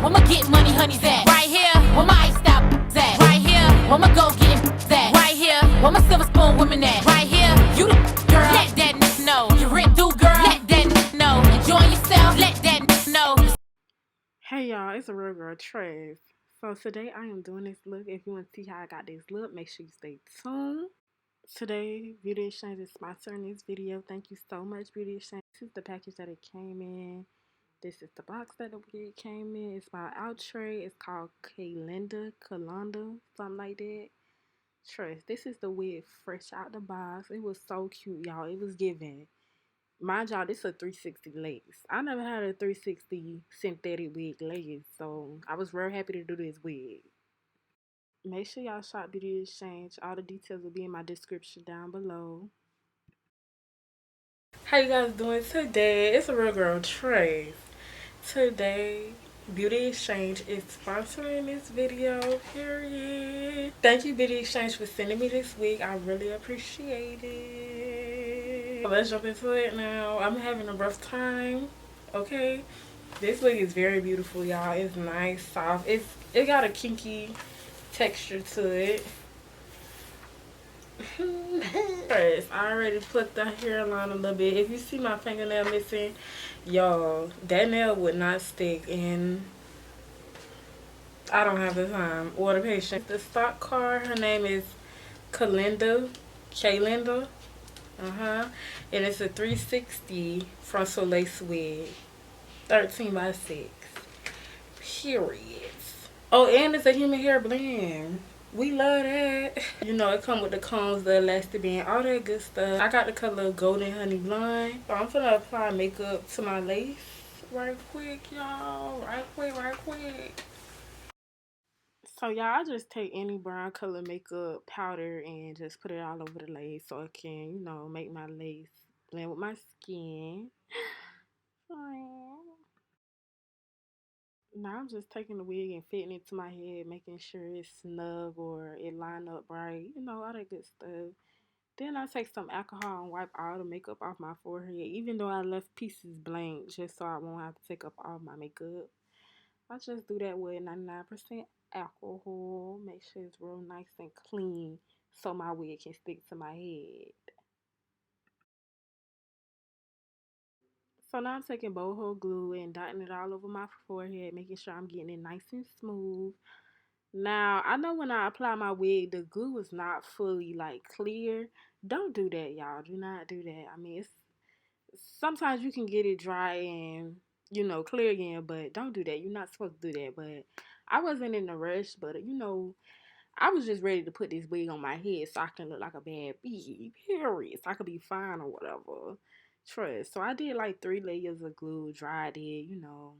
Where my get money honeys at? Right here. Where my iced out at? Right here. Where my go getting at? Right here. Where my silver spoon women at? Right here. You the girl. Let that know. You rent through girl. Let that know. Enjoy yourself. Let that know. Hey y'all, it's a real girl, Trace. So today I am doing this look. If you want to see how I got this look, make sure you stay tuned. Today, Beauty Exchange is sponsoring this video. Thank you so much, Beauty Exchange. This is the package that it came in. This is the box that it came in. It's by Outre. It's called Kalinda, something like that. Trace, this is the wig fresh out the box. It was so cute, y'all. It was giving. Mind y'all, this is a 360 lace. I never had a 360 synthetic wig lace, so I was real happy to do this wig. Make sure y'all shop Beauty Exchange. All the details will be in my description down below. How you guys doing today? It's a real girl, Trace. Today, Beauty Exchange is sponsoring this video, period. Thank you, Beauty Exchange, for sending me this wig. I really appreciate it. Let's jump into it now. I'm having a rough time, okay? This wig is very beautiful, y'all. It's nice, soft. It got a kinky texture to it. I already put the hairline a little bit. If you see my fingernail missing, y'all, that nail would not stick, and I don't have the time or the patience. The stock card, her name is Kalinda. And it's a 360 frontal lace wig, 13 by 6. Period. Oh, and it's a human hair blend. We love that. You know, it come with the combs, the elastic band, all that good stuff. I got the color Golden Honey Blonde. So I'm gonna apply makeup to my lace right quick, y'all. Right quick. So y'all, I just take any brown color makeup powder and just put it all over the lace so it can, you know, make my lace blend with my skin. Now I'm just taking the wig and fitting it to my head, making sure it's snug or it line up right, you know, all that good stuff. Then I take some alcohol and wipe all the makeup off my forehead, even though I left pieces blank just so I won't have to take up all my makeup. I just do that with 99% alcohol, make sure it's real nice and clean so my wig can stick to my head. So now I'm taking boho glue and dotting it all over my forehead, making sure I'm getting it nice and smooth. Now, I know when I apply my wig, the glue is not fully like clear. Don't do that, y'all. Do not do that. I mean, it's sometimes you can get it dry and, you know, clear again, but don't do that. You're not supposed to do that. But I wasn't in a rush, but you know, I was just ready to put this wig on my head so I can look like a bad bee, period. So I could be fine or whatever. Trust. So I did like 3 layers of glue, dried it, you know.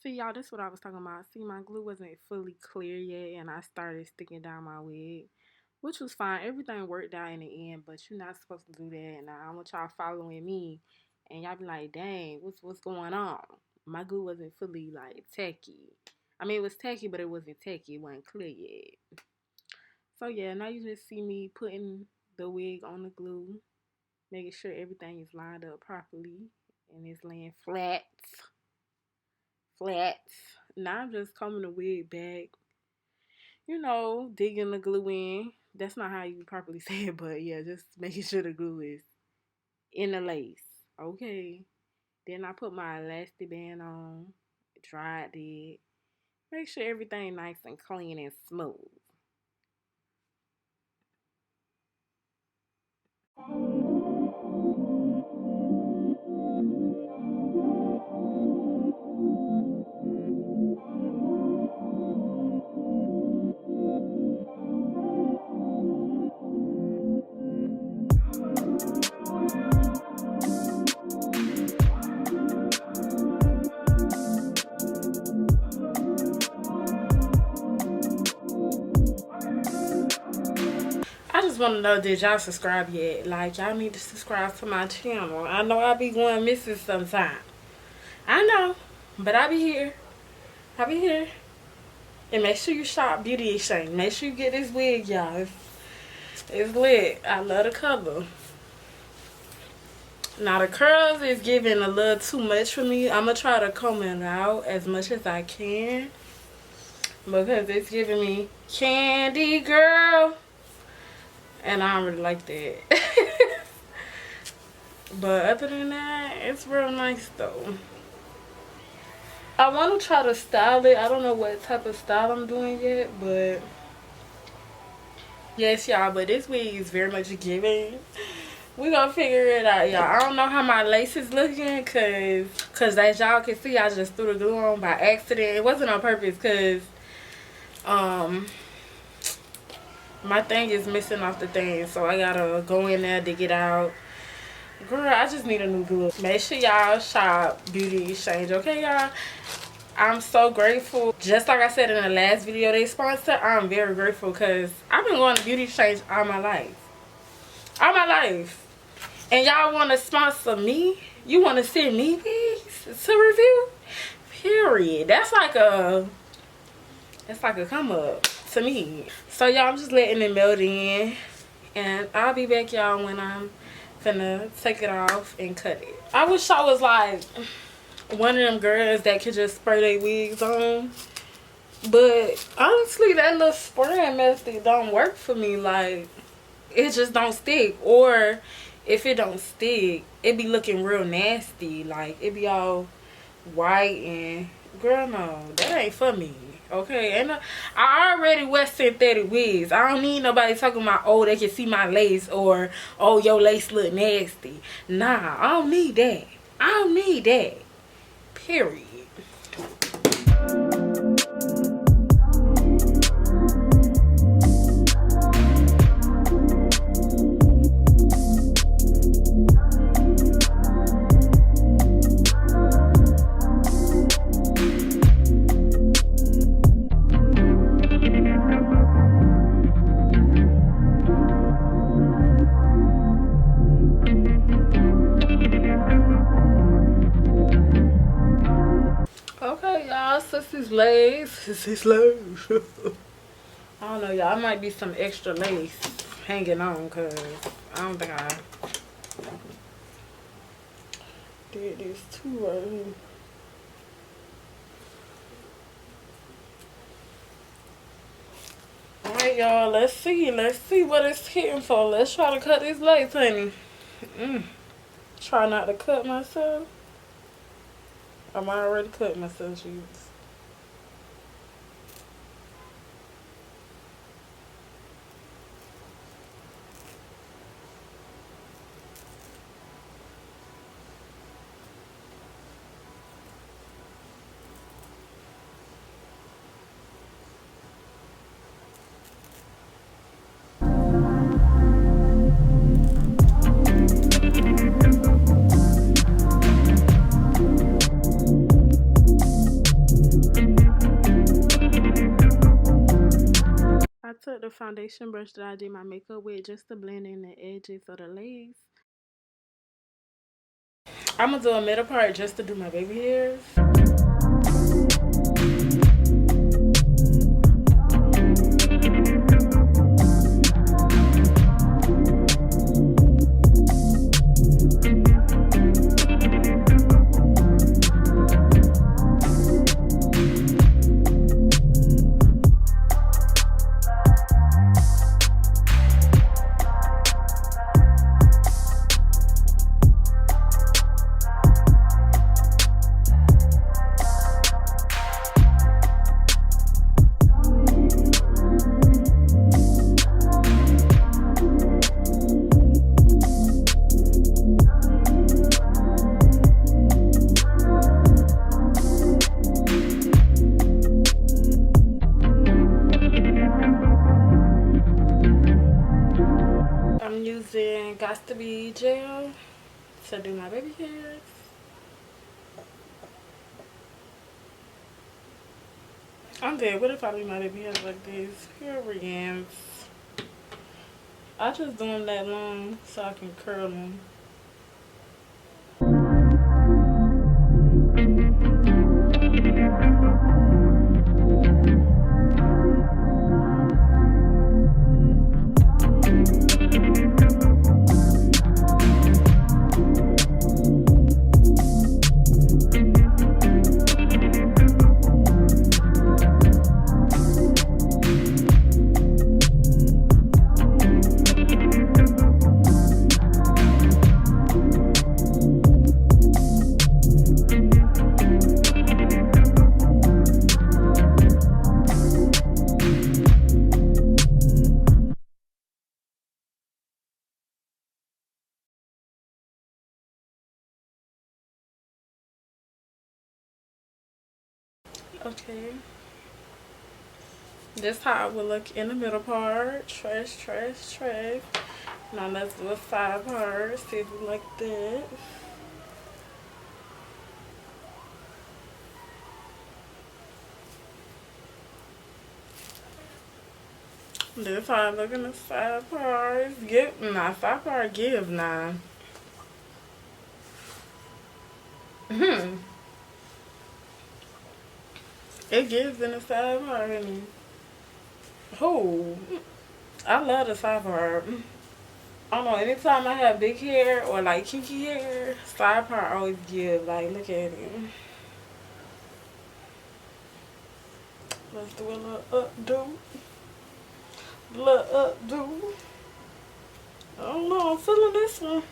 See, y'all, this is what I was talking about. See, my glue wasn't fully clear yet, and I started sticking down my wig, which was fine. Everything worked out in the end, but you're not supposed to do that. And I want y'all following me, and y'all be like, dang, what's going on? My glue wasn't fully, like, tacky. I mean, it was tacky, but it wasn't tacky. It wasn't clear yet. So, yeah, now you just see me putting the wig on the glue, making sure everything is lined up properly, and it's laying flat. Now I'm just combing the wig back, you know, digging the glue in. That's not how you properly say it, but yeah, just making sure the glue is in the lace. Okay. Then I put my elastic band on, dried it. Make sure everything nice and clean and smooth. I just want to know, did y'all subscribe yet? Like, y'all need to subscribe to my channel. I know I be going missing sometime. I know, but I be here. And make sure you shop Beauty Exchange. Make sure you get this wig, y'all. It's lit. I love the color. Now the curls is giving a little too much for me. I'm gonna try to comb it out as much as I can because it's giving me candy girl, and I don't really like that. But other than that, it's real nice though. I want to try to style it. I don't know what type of style I'm doing yet, but yes, y'all. But this wig is very much giving. We gonna figure it out, y'all. I don't know how my lace is looking, cause as y'all can see, I just threw the glue on by accident. It wasn't on purpose, cause my thing is missing off the thing, so I gotta go in there, dig it out. Girl, I just need a new glue. Make sure y'all shop Beauty Exchange, okay, y'all? I'm so grateful. Just like I said in the last video they sponsored, I'm very grateful because I've been going to Beauty Exchange all my life. All my life. And y'all want to sponsor me? You want to send me wigs to review? Period. That's like a come up to me. So y'all, I'm just letting it melt in. And I'll be back, y'all, when I'm finna take it off and cut it. I wish I was like one of them girls that could just spray their wigs on. But honestly, that little spraying method don't work for me. Like, it just don't stick. Or if it don't stick, it be looking real nasty. Like, it be all white and, girl, no, that ain't for me. Okay, and I already wear synthetic wigs. I don't need nobody talking about, oh, they can see my lace, or, oh, your lace look nasty. Nah, I don't need that. I don't need that. Period. Okay, y'all, Sissy's lace. Sissy's lace. I don't know, y'all. It might be some extra lace hanging on because I don't think I did this too right here. Alright, y'all. Let's see. Let's see what it's hitting for. Let's try to cut this lace, honey. Try not to cut myself. I'm already cut myself, jeez. I took the foundation brush that I did my makeup with just to blend in the edges of the lace. I'm gonna do a middle part just to do my baby hairs. Got to be gel to do my baby hairs. I'm dead. What if I do my baby hairs like this? Here we go. I just do them that long so I can curl them. Okay. This how it would look in the middle part. Trace, trace, trace. Now let's do a side part. See if we like that. This how it look in the side part. Give, nah, side part give, nah. It gives in the side part, honey. Oh, I love the side part. I don't know, anytime I have big hair or like kinky hair, side part always give. Like, look at it. Let's do a little updo. Little updo. I don't know, I'm feeling this one.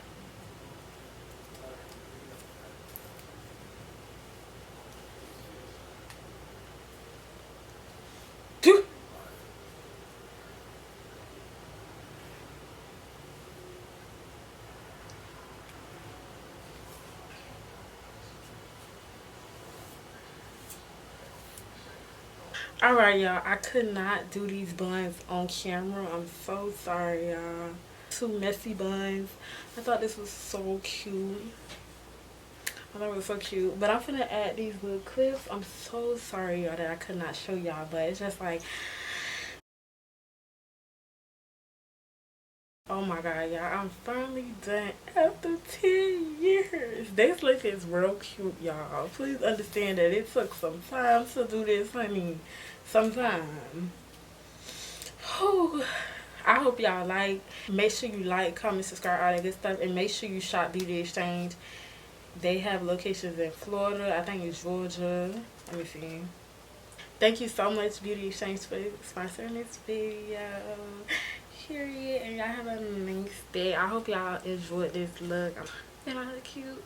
Alright, y'all. I could not do these buns on camera. I'm so sorry, y'all. Two messy buns. I thought this was so cute. I thought it was so cute. But I'm finna add these little clips. I'm so sorry, y'all, that I could not show y'all. But it's just like, oh my god, y'all. I'm finally done after 10 years. This look is real cute, y'all. Please understand that it took some time to do this, honey. Some time. Whew. I hope y'all like. Make sure you like, comment, subscribe, all that good stuff. And make sure you shop Beauty Exchange. They have locations in Florida. I think it's Georgia. Let me see. Thank you so much, Beauty Exchange, for sponsoring this video. Period. And y'all have a nice day. I hope y'all enjoyed this look. And I look cute.